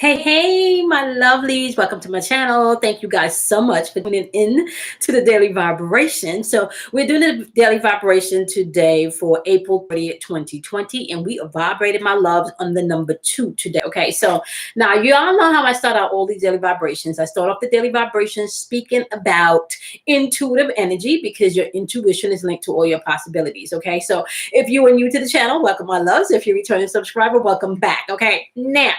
Hey, my lovelies. Welcome to my channel. Thank you guys so much for tuning in to the daily vibration. So we're doing the daily vibration today for April 30th, 2020. And we are vibrating, my loves, on the number 2 today. Okay, so now you all know how I start out all these daily vibrations. I start off the daily vibrations speaking about intuitive energy because your intuition is linked to all your possibilities. Okay, so if you are new to the channel, welcome, my loves. If you're a returning subscriber, welcome back. Okay, now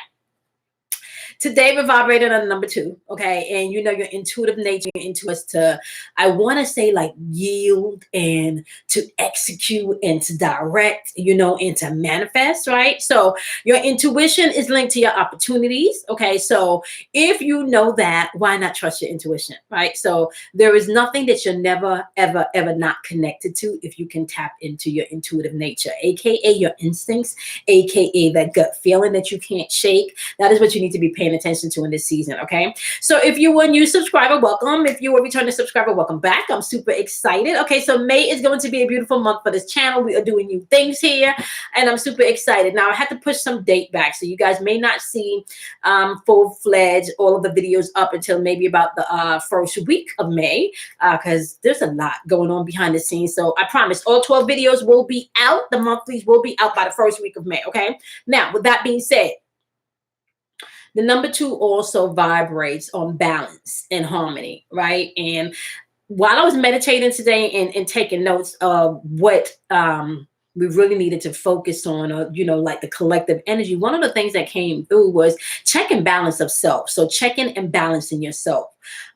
today we're vibrating on number 2, okay? And you know your intuitive nature into us to, I want to say, like, yield and to execute and to direct, and to manifest, right? So your intuition is linked to your opportunities, okay? So if you know that, why not trust your intuition, right? So there is nothing that you're never, ever, ever not connected to if you can tap into your intuitive nature, aka your instincts, aka that gut feeling that you can't shake. That is what you need to be paying attention to in this season, okay? So if you were a new subscriber, welcome. If you were a returning subscriber, welcome back. I'm super excited. Okay, so May is going to be a beautiful month for this channel. We are doing new things here, and I'm super excited. Now, I had to push some date back, so you guys may not see full-fledged all of the videos up until maybe about the first week of May, because there's a lot going on behind the scenes. So I promise all 12 videos will be out. The monthlies will be out by the first week of May, okay? Now, with that being said, the number 2 also vibrates on balance and harmony, right? And while I was meditating today and taking notes of what we really needed to focus on, or, like the collective energy, one of the things that came through was check and balance of self. So checking and balancing yourself,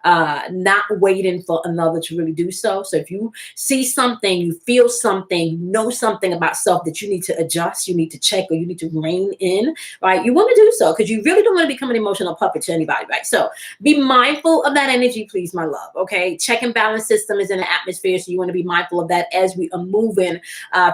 not waiting for another to really do so. So if you see something, you feel something, you know something about self that you need to adjust, you need to check, or you need to rein in, right? You want to do so because you really don't want to become an emotional puppet to anybody, right? So be mindful of that energy, please, my love, okay? Check and balance system is in the atmosphere, so you want to be mindful of that as we are moving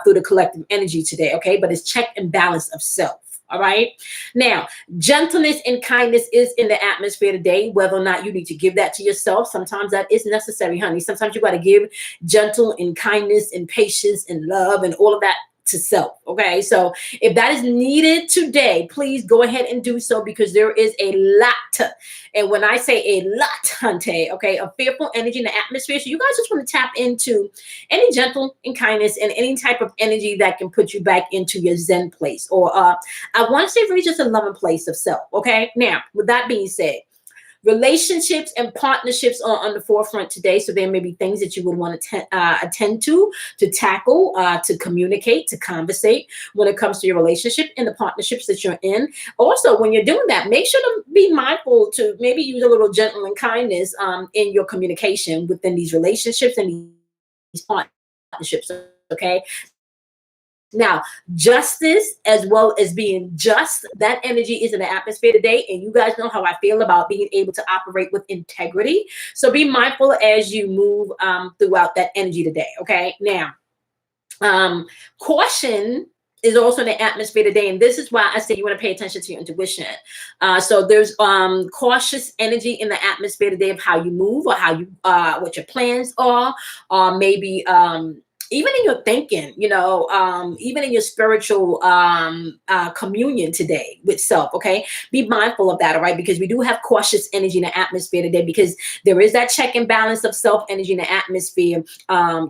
through the collective energy today, okay? But it's check and balance of self. All right. Now, gentleness and kindness is in the atmosphere today, whether or not you need to give that to yourself. Sometimes that is necessary, honey. Sometimes you got to give gentle and kindness and patience and love and all of that to self. Okay. So if that is needed today, please go ahead and do so, because there is a lot. And when I say a lot, hunte, okay, a fearful energy in the atmosphere. So you guys just want to tap into any gentle and kindness and any type of energy that can put you back into your Zen place, or I want to say really just a loving place of self. Okay. Now, with that being said, relationships and partnerships are on the forefront today. So there may be things that you would want to attend to tackle, to communicate, to conversate when it comes to your relationship and the partnerships that you're in. Also, when you're doing that, make sure to be mindful to maybe use a little gentle and kindness in your communication within these relationships and these partnerships. Okay. Now, justice, as well as being just, that energy is in the atmosphere today. And you guys know how I feel about being able to operate with integrity. So be mindful as you move throughout that energy today. Okay. Now, caution is also in the atmosphere today. And this is why I say you want to pay attention to your intuition. So there's cautious energy in the atmosphere today of how you move, or how you, what your plans are, or maybe, even in your thinking, even in your spiritual communion today with self, okay? Be mindful of that, all right? Because we do have cautious energy in the atmosphere today, because there is that check and balance of self energy in the atmosphere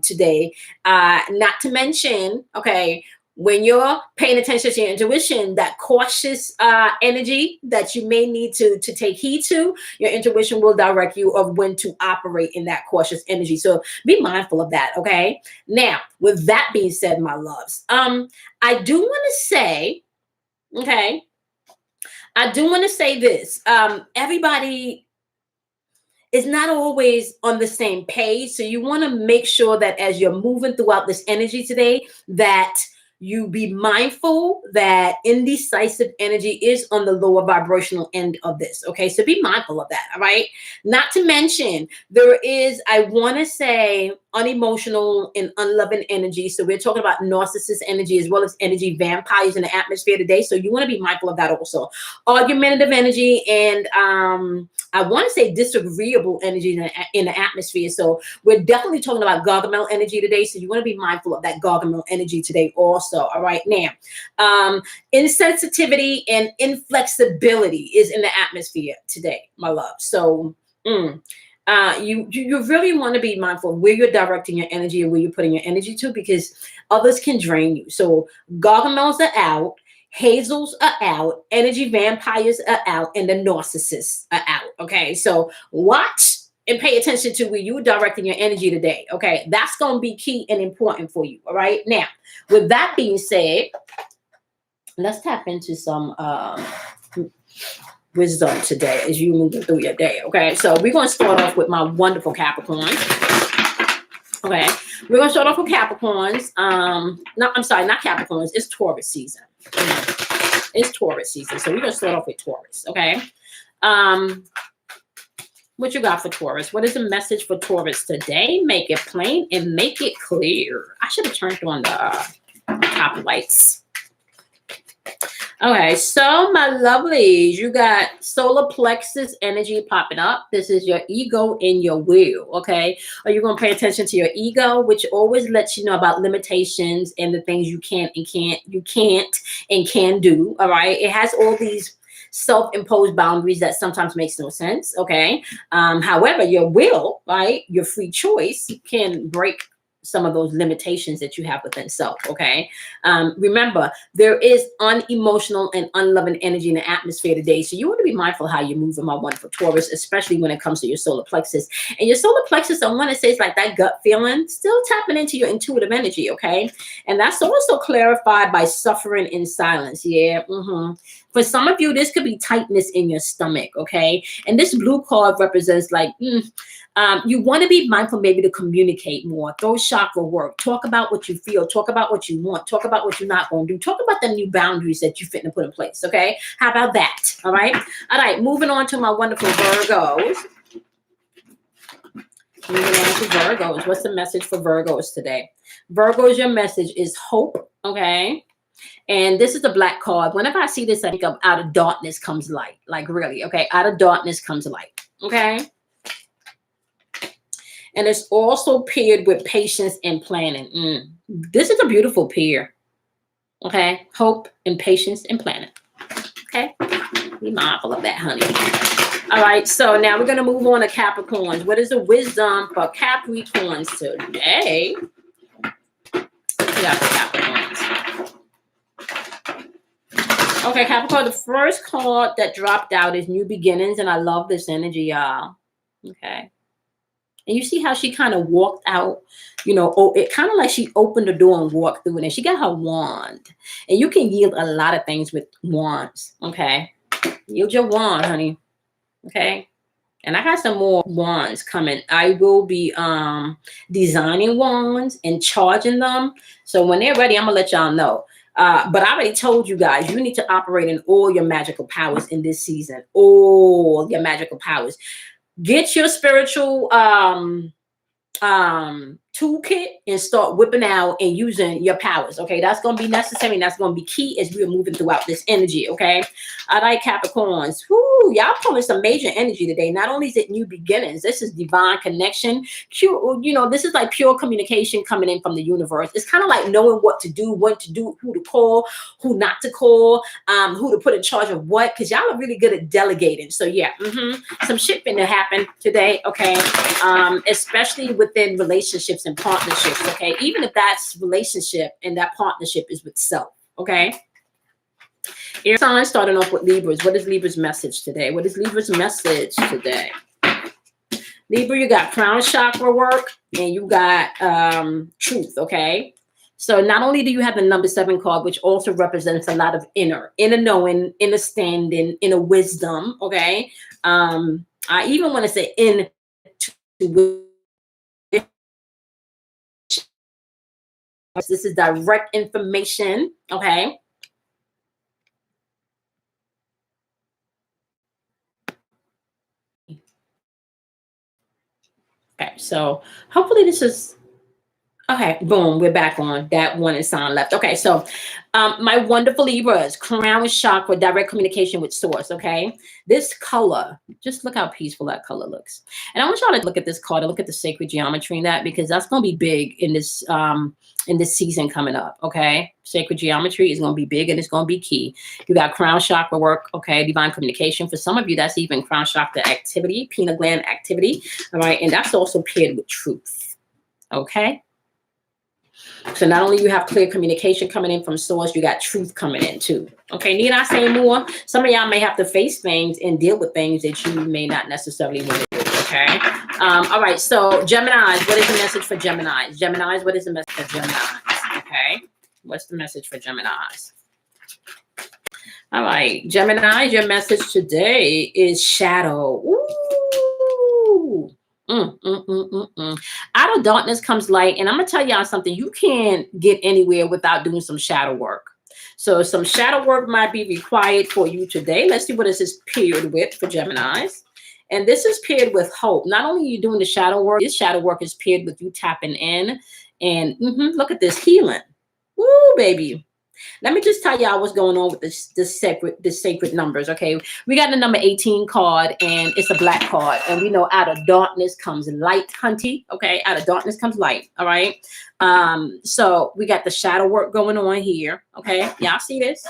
today. Not to mention, okay, when you're paying attention to your intuition, that cautious energy that you may need to take heed to, your intuition will direct you of when to operate in that cautious energy. So be mindful of that, okay? Now, with that being said, my loves, I do want to say, okay, I do want to say this. Everybody is not always on the same page. So you want to make sure that as you're moving throughout this energy today, that you be mindful that indecisive energy is on the lower vibrational end of this. Okay, so be mindful of that. All right. Not to mention, there is, I want to say, unemotional and unloving energy. So we're talking about narcissist energy as well as energy vampires in the atmosphere today. So you want to be mindful of that also. Argumentative energy and I want to say disagreeable energy in the atmosphere. So we're definitely talking about Gargamel energy today. So you want to be mindful of that Gargamel energy today also. All right. Now, insensitivity and inflexibility is in the atmosphere today, my love. So you really want to be mindful of where you're directing your energy and where you're putting your energy to, because others can drain you. So Gargamels are out, hazels are out, energy vampires are out, and the narcissists are out. Okay, so watch and pay attention to where you're directing your energy today. Okay, that's going to be key and important for you. All right, now with that being said, let's tap into some wisdom today as you move through your day. Okay, so we're going to start off with my wonderful Capricorn. Okay, we're going to start off with Capricorns. No, I'm sorry, not Capricorns. It's Taurus season. It's Taurus season, so we're going to start off with Taurus. Okay, what you got for Taurus? What is the message for Taurus today? Make it plain and make it clear. I should have turned on the top lights. Okay, so my lovelies, you got solar plexus energy popping up. This is your ego and your will, okay? Are you going to pay attention to your ego, which always lets you know about limitations and the things you can't and can do, all right? It has all these self-imposed boundaries that sometimes makes no sense, okay? However, your will, right, your free choice can break some of those limitations that you have within self. Okay. Remember, there is unemotional and unloving energy in the atmosphere today. So you want to be mindful how you move in my wonderful Taurus, especially when it comes to your solar plexus. And your solar plexus, I want to say, it's like that gut feeling, still tapping into your intuitive energy. Okay. And that's also clarified by suffering in silence. Yeah. For some of you, this could be tightness in your stomach. Okay. And this blue card represents like, you want to be mindful maybe to communicate more, throw chakra work, talk about what you feel, talk about what you want, talk about what you're not going to do, talk about the new boundaries that you fit to put in place. Okay. How about that? All right. All right. Moving on to my wonderful Virgos. Moving on to Virgos. What's the message for Virgos today? Virgos, your message is hope. Okay. And this is the black card. Whenever I see this, I think of out of darkness comes light. Like really. Okay. Out of darkness comes light. Okay. And it's also paired with patience and planning. This is a beautiful pair. Okay. Hope and patience and planning. Okay. Be mindful of that, honey. All right. So now we're going to move on to Capricorns. What is the wisdom for Capricorns today? Yeah, for Capricorns. Okay, Capricorn, the first card that dropped out is New Beginnings. And I love this energy, y'all. Okay. And you see how she kind of walked out, you know, it kind of like she opened the door and walked through it. And she got her wand. And you can yield a lot of things with wands, okay? Yield your wand, honey, okay? And I got some more wands coming. I will be designing wands and charging them. So when they're ready, I'm going to let y'all know. But I already told you guys, you need to operate in all your magical powers in this season. All your magical powers. Get your spiritual toolkit and start whipping out and using your powers. Okay, that's going to be necessary and that's going to be key as we're moving throughout this energy. Okay, all right, Capricorns. Whoo, y'all pulling some major energy today. Not only is it new beginnings, this is divine connection. Pure, you know, this is like pure communication coming in from the universe. It's kind of like knowing what to do, when to do, who to call, who not to call, who to put in charge of what, because y'all are really good at delegating. So yeah, some shit finna happen today. Okay, especially within relationships and partnerships. Okay, even if that's relationship and that partnership is with self. Okay, air sign starting off with Libras. What is Libra's message today? What is Libra's message today? Libra, you got crown chakra work and you got truth. Okay, so not only do you have the number 7 card, which also represents a lot of inner knowing, inner standing, inner wisdom. Okay, I even want to say in to this is direct information. Okay. Okay. So hopefully this is Okay, boom, we're back on that one and sign left. Okay, so my wonderful Libras, crown chakra, direct communication with source. Okay, this color, just look how peaceful that color looks. And I want y'all to look at this card and look at the sacred geometry in that, because that's going to be big in this season coming up. Okay, sacred geometry is going to be big and it's going to be key. You got crown chakra work. Okay, divine communication. For some of you, that's even crown chakra activity, pineal gland activity. All right, and that's also paired with truth. Okay. So not only you have clear communication coming in from source, you got truth coming in too. Okay, need I say more? Some of y'all may have to face things and deal with things that you may not necessarily want to do. Okay. All right. So Geminis, what is the message for Geminis? Geminis, what is the message for Geminis? Okay. What's the message for Geminis? All right, Geminis, your message today is shadow. Ooh. Out of darkness comes light. And I'm going to tell y'all something. You can't get anywhere without doing some shadow work. So some shadow work might be required for you today. Let's see what this is paired with for Geminis. And this is paired with hope. Not only are you doing the shadow work, this shadow work is paired with you tapping in. And look at this healing. Woo, baby. Let me just tell y'all what's going on with the sacred numbers. Okay, we got the number 18 card, and it's a black card, and we know out of darkness comes light, hunty. Okay, out of darkness comes light. All right. So we got the shadow work going on here. Okay, y'all see this?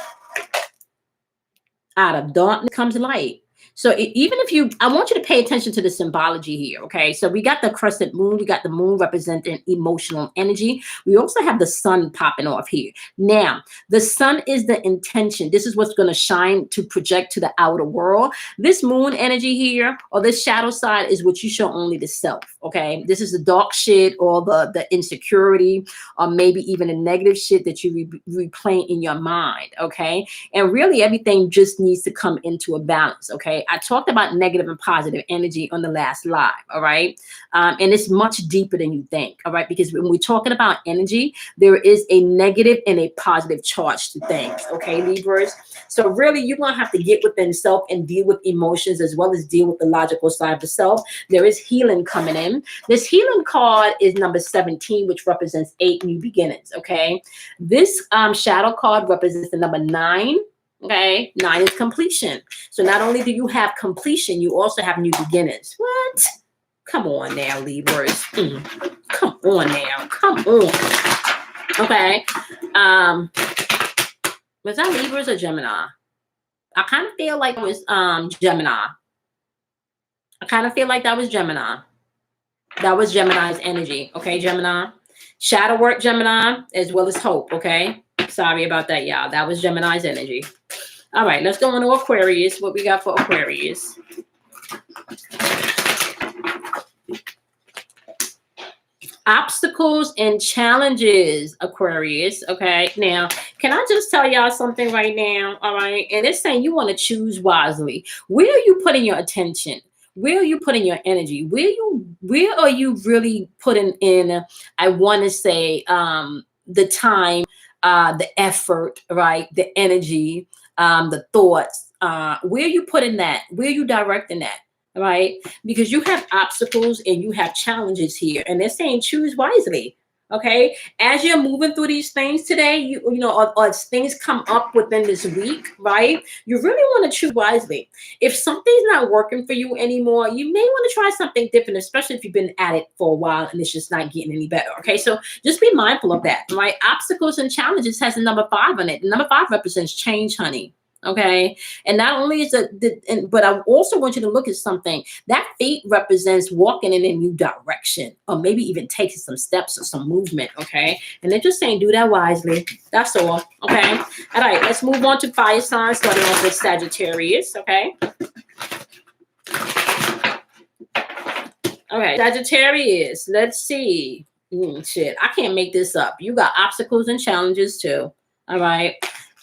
Out of darkness comes light. So even if I want you to pay attention to the symbology here, okay? So we got the crescent moon. We got the moon representing emotional energy. We also have the sun popping off here. Now, the sun is the intention. This is what's going to shine to project to the outer world. This moon energy here, or this shadow side, is what you show only the self, okay? This is the dark shit, or the insecurity, or maybe even the negative shit that you replay in your mind, okay? And really everything just needs to come into a balance, okay? I talked about negative and positive energy on the last live, all right? And it's much deeper than you think, all right? Because when we're talking about energy, there is a negative and a positive charge to things, okay, Libras? So really, you're going to have to get within self and deal with emotions as well as deal with the logical side of the self. There is healing coming in. This healing card is number 17, which represents 8 new beginnings, okay? This shadow card represents the number 9. Okay, 9 is completion. So not only do you have completion, you also have new beginnings. What? Come on now, Libras. Come on now. Come on. Okay. Was that Libras or Gemini? I kind of feel like it was Gemini. I kind of feel like that was Gemini. That was Gemini's energy. Okay, Gemini. Shadow work, Gemini, as well as hope. Okay. Sorry about that, y'all. That was Gemini's energy. All right, let's go on to Aquarius. What we got for Aquarius? Obstacles and challenges, Aquarius. Okay, now, can I just tell y'all something right now? All right, and it's saying you want to choose wisely. Where are you putting your attention? Where are you putting your energy? Where are you really putting in, I want to say, the time, the effort, right? The energy, the thoughts, where you putting that, where you directing that, right? Because you have obstacles and you have challenges here, and they're saying choose wisely. Okay, as you're moving through these things today, you know, or as things come up within this week, right? You really want to choose wisely. If something's not working for you anymore, you may want to try something different, especially if you've been at it for a while and it's just not getting any better. Okay, so just be mindful of that, right? Obstacles and challenges has the number 5 on it. The number 5 represents change, honey. Okay, and not only is it, but I also want you to look at something. That feet represents walking in a new direction, or maybe even taking some steps or some movement. Okay, and they're just saying do that wisely. That's all. Okay, all right. Let's move on to fire signs, starting off with Sagittarius. Okay. All right, Sagittarius. Let's see. Shit, I can't make this up. You got obstacles and challenges too. All right.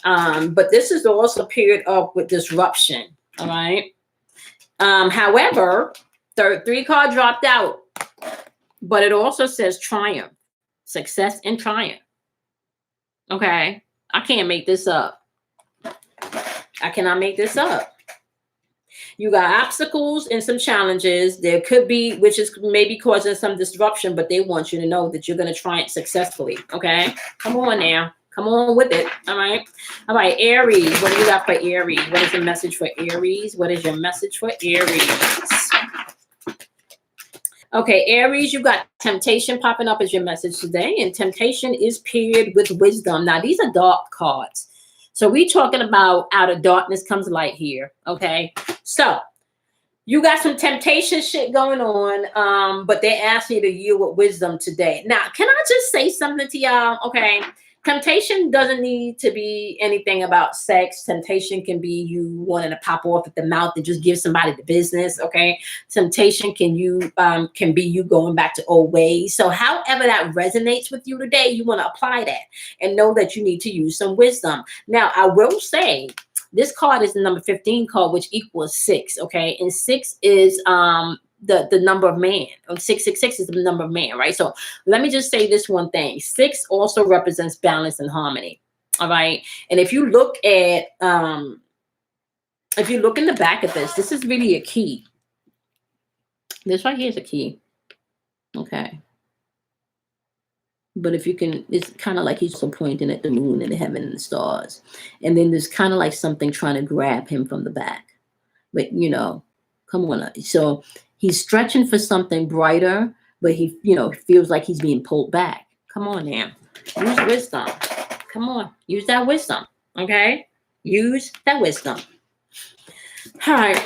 But this is also paired up with disruption. All right. However, 3 card dropped out, but it also says triumph, success and triumph. Okay. I can't make this up. I cannot make this up. You got obstacles and some challenges. There could be, which is maybe causing some disruption, but they want you to know that you're going to try it successfully. Okay. Come on now. Come on with it. All right. All right. Aries. What do you got for Aries? What is your message for Aries? What is your message for Aries? Okay, Aries, you got temptation popping up as your message today. And temptation is paired with wisdom. Now, these are dark cards. So we talking about out of darkness comes light here. Okay. So you got some temptation shit going on, but they asked you to yield with wisdom today. Now, can I just say something to y'all? Okay. Temptation doesn't need to be anything about sex. Temptation can be you wanting to pop off at the mouth and just give somebody the business. Okay. Temptation can be you going back to old ways. So however that resonates with you today, you want to apply that and know that you need to use some wisdom. Now, I will say, this card is the number 15 card, which equals 6. Okay. And 6 is the number of man. 666 is the number of man, right? So let me just say this one thing. 6 also represents balance and harmony. All right. And if you look at if you look in the back of this is really a key. This right here is a key. Okay. But if you can, it's kind of like he's also pointing at the moon and the heaven and the stars. And then there's kind of like something trying to grab him from the back. But, you know, come on. So he's stretching for something brighter, but he, you know, feels like he's being pulled back. Come on now. Use wisdom. Come on. Use that wisdom. Okay? Use that wisdom. All right.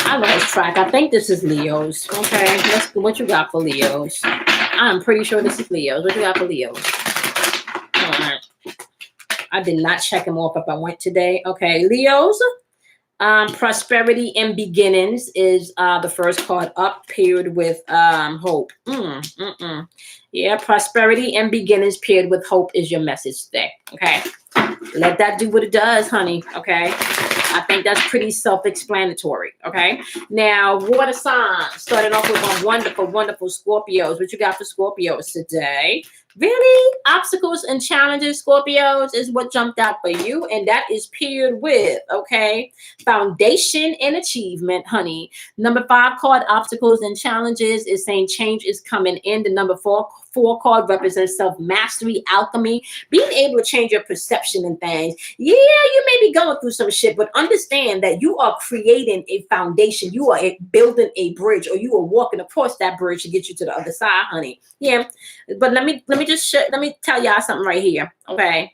I lost track. I think this is Leo's. Okay. What you got for Leo's? I'm pretty sure this is Leo's. What you got for Leo's? All right. I did not check him off if I went today. Okay. Leo's. Prosperity and beginnings is the first card up, paired with hope. Yeah, prosperity and beginnings paired with hope is your message today. Okay. Let that do what it does, honey. Okay. I think that's pretty self-explanatory. Okay. Now, water signs. Starting off with my wonderful, wonderful Scorpios. What you got for Scorpios today? Really? Obstacles and challenges, Scorpios, is what jumped out for you. And that is paired with, okay, foundation and achievement, honey. Number 5 card, obstacles and challenges, is saying change is coming in. The number 4 card represents self-mastery, alchemy, being able to change your perception and things. Yeah, you may be going through some shit, but understand that you are creating a foundation. You are building a bridge, or you are walking across that bridge to get you to the other side, honey. Yeah, but let me tell y'all something right here. Okay.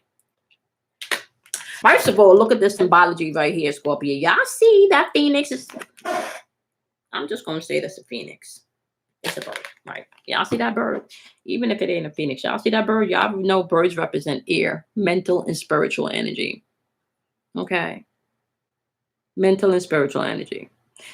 First of all, look at this symbology right here, Scorpio. Y'all see that phoenix is, I'm just gonna say that's a phoenix. It's a bird, right? Y'all see that bird? Even if it ain't a phoenix, y'all see that bird? Y'all know birds represent air, mental and spiritual energy. Okay. Mental and spiritual energy.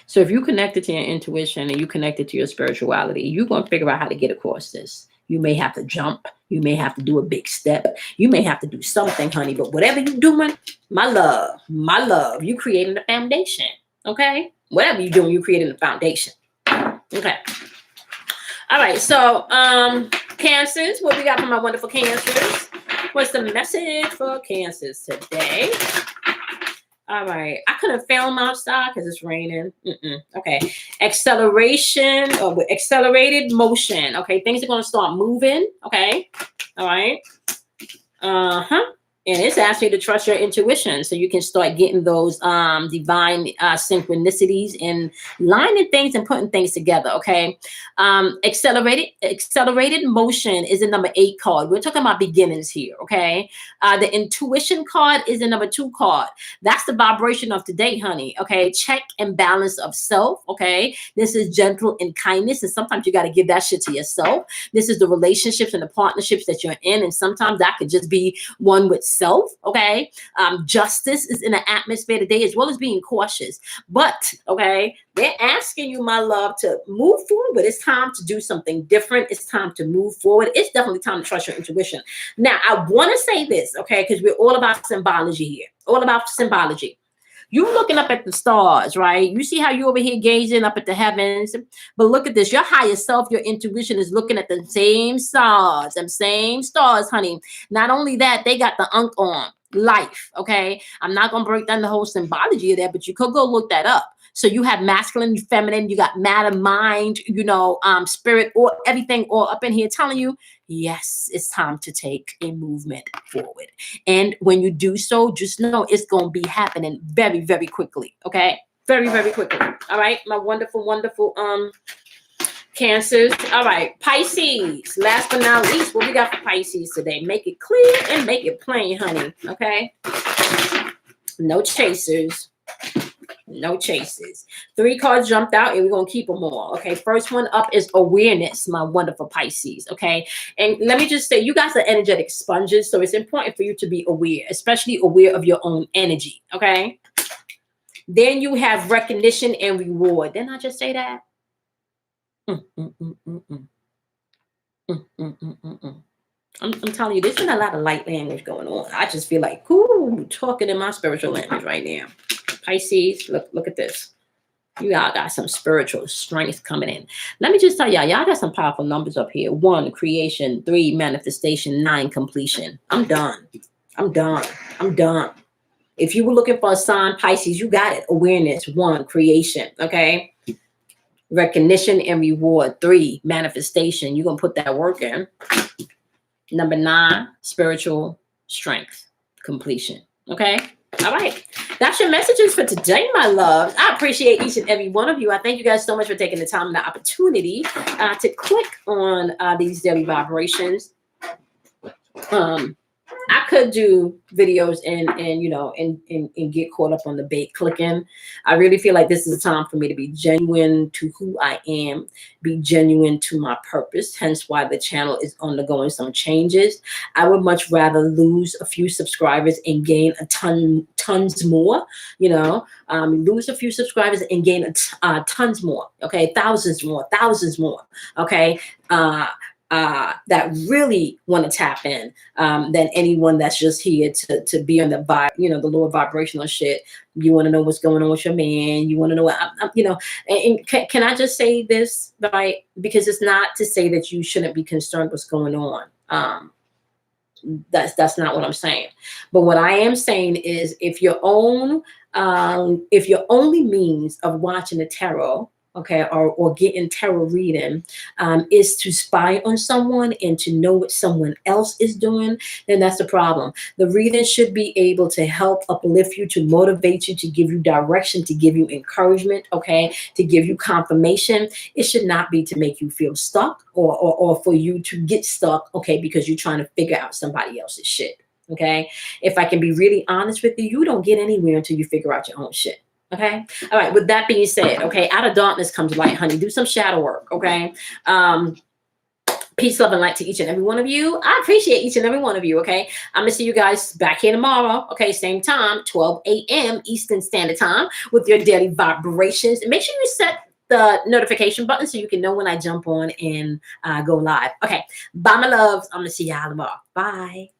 So if you connected to your intuition and you connected to your spirituality, you're going to figure out how to get across this. You may have to jump. You may have to do a big step. You may have to do something, honey. But whatever you're doing, my love, you creating a foundation. Okay? Whatever you're doing, you're creating a foundation. Okay. All right. So, Cancers, what we got for my wonderful Cancers? What's the message for Cancers today? All right. I could have filmed outside because it's raining. Okay. Acceleration or accelerated motion. Okay. Things are going to start moving. Okay. All right. And it's asking you to trust your intuition so you can start getting those divine synchronicities and lining things and putting things together, okay? Accelerated motion is the number 8 card. We're talking about beginnings here, okay? The intuition card is the number 2 card. That's the vibration of today, honey, okay? Check and balance of self, okay? This is gentle and kindness, and sometimes you got to give that shit to yourself. This is the relationships and the partnerships that you're in, and sometimes that could just be one with self, okay? Justice is in the atmosphere today, as well as being cautious. But, okay, they're asking you, my love, to move forward. It's time to do something different. It's time to move forward. It's definitely time to trust your intuition. Now, I want to say this, okay, because we're all about symbology here. All about symbology. You're looking up at the stars, right? You see how you over here gazing up at the heavens. But look at this. Your higher self, your intuition is looking at the same stars, them same stars, honey. Not only that, they got the unk on. life. Okay. I'm not going to break down the whole symbology of that, but you could go look that up. So you have masculine, feminine, you got matter, mind, spirit, or everything all up in here telling you, yes, it's time to take a movement forward. And when you do so, just know it's going to be happening very, very quickly. Okay. Very, very quickly. All right. My wonderful, wonderful, Cancers. All right. Pisces. Last but not least, what we got for Pisces today? Make it clear and make it plain, honey. Okay. No chasers. No chasers. 3 cards jumped out and we're going to keep them all. Okay. First one up is awareness, my wonderful Pisces. Okay. And let me just say, you guys are energetic sponges. So it's important for you to be aware, especially aware of your own energy. Okay. Then you have recognition and reward. Didn't I just say that? I'm telling you, there's been a lot of light language going on. I just feel like, ooh, talking in my spiritual language right now. Pisces, look at this. You all got some spiritual strength coming in. Let me just tell y'all got some powerful numbers up here. 1, creation. 3, manifestation. 9, completion. I'm done. I'm done. I'm done. If you were looking for a sign, Pisces, you got it. Awareness. 1, creation. Okay. Recognition and reward. 3, manifestation. You're going to put that work in. Number 9, spiritual strength, completion. Okay. All right. That's your messages for today, my loves. I appreciate each and every one of you. I thank you guys so much for taking the time and the opportunity to click on these daily vibrations. I could do videos and get caught up on the bait clicking. I really feel like this is a time for me to be genuine to who I am, be genuine to my purpose, hence why the channel is undergoing some changes. I would much rather lose a few subscribers and gain tons more, lose a few subscribers and gain tons more, okay, thousands more, okay, that really want to tap in than anyone that's just here to be on the vibe, the lower vibrational shit. You want to know what's going on with your man. You want to know what, and can I just say this, right? Because it's not to say that you shouldn't be concerned what's going on. That's not what I'm saying. But what I am saying is if your only means of watching the tarot, okay, or getting tarot reading is to spy on someone and to know what someone else is doing, then that's the problem. The reading should be able to help uplift you, to motivate you, to give you direction, to give you encouragement, okay, to give you confirmation. It should not be to make you feel stuck or for you to get stuck, okay, because you're trying to figure out somebody else's shit, okay? If I can be really honest with you, you don't get anywhere until you figure out your own shit. Okay. All right. With that being said, okay, out of darkness comes light, honey. Do some shadow work. Okay. Peace, love, and light to each and every one of you. I appreciate each and every one of you. Okay. I'm going to see you guys back here tomorrow. Okay. Same time, 12 a.m. Eastern Standard Time with your daily vibrations. And make sure you set the notification button so you can know when I jump on and go live. Okay. Bye, my loves. I'm going to see y'all tomorrow. Bye.